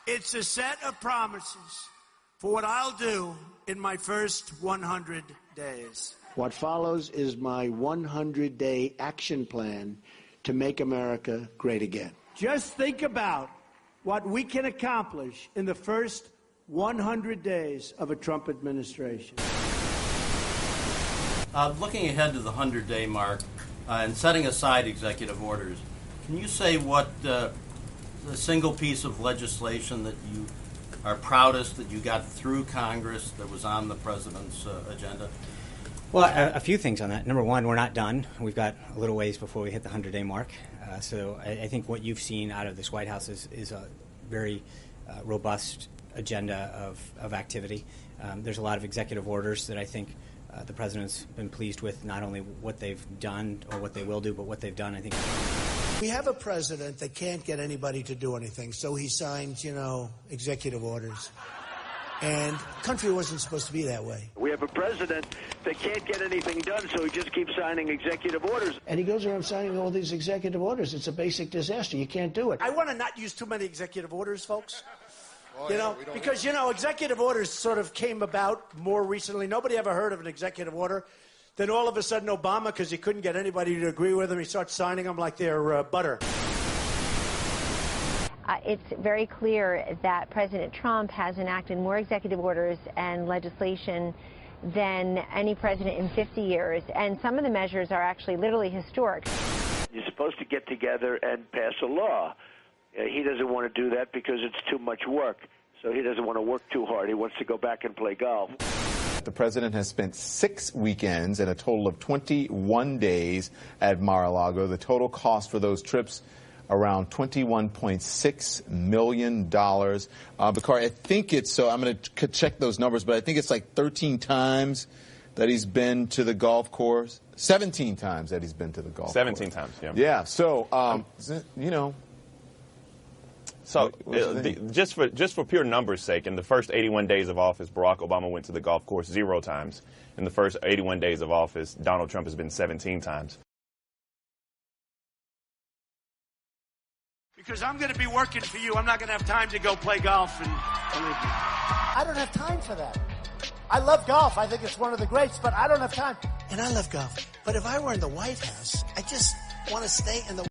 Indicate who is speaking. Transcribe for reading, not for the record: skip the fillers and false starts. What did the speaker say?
Speaker 1: It's a set of promises for what I'll do in my first 100 days.
Speaker 2: What follows is my 100-day action plan to make America great again.
Speaker 1: Just think about what we can accomplish in the first 100 days of a Trump administration.
Speaker 3: Looking ahead to the 100-day mark and setting aside executive orders, can you say what the single piece of legislation that you are proudest that you got through Congress that was on the president's agenda?
Speaker 4: Well, a few things on that. Number one, we're not done. We've got a little ways before we hit the 100-day mark. So I think what you've seen out of this White House is a very robust agenda of activity. There's a lot of executive orders that I think the president's been pleased with, not only what they've done or what they will do, but what they've done, I think.
Speaker 2: We have a president that can't get anybody to do anything, so he signs, executive orders. And the country wasn't supposed to be that way.
Speaker 5: We have a president that can't get anything done, so he just keeps signing executive orders.
Speaker 2: And he goes around signing all these executive orders. It's a basic disaster. You can't do it.
Speaker 1: I want to not use too many executive orders, folks. Because, executive orders sort of came about more recently. Nobody ever heard of an executive order. Then all of a sudden, Obama, because he couldn't get anybody to agree with him, he starts signing them like they're butter.
Speaker 6: It's very clear that President Trump has enacted more executive orders and legislation than any president in 50 years. And some of the measures are actually literally historic.
Speaker 5: You're supposed to get together and pass a law. He doesn't want to do that because it's too much work. So he doesn't want to work too hard. He wants to go back and play golf.
Speaker 7: The president has spent 6 weekends and a total of 21 days at Mar-a-Lago. The total cost for those trips around $21.6 million. Bakari, I think it's, so I'm going to check those numbers, but I think it's like 13 times that he's been to the golf course. 17 times that he's been to the golf course.
Speaker 8: 17 times, yeah.
Speaker 7: Yeah, so,
Speaker 8: So just for pure numbers' sake, in the first 81 days of office, Barack Obama went to the golf course 0 times. In the first 81 days of office, Donald Trump has been 17 times.
Speaker 1: Because I'm going to be working for you. I'm not going to have time to go play golf.
Speaker 2: I don't have time for that. I love golf. I think it's one of the greats, but I don't have time. And I love golf. But if I were in the White House, I just want to stay in the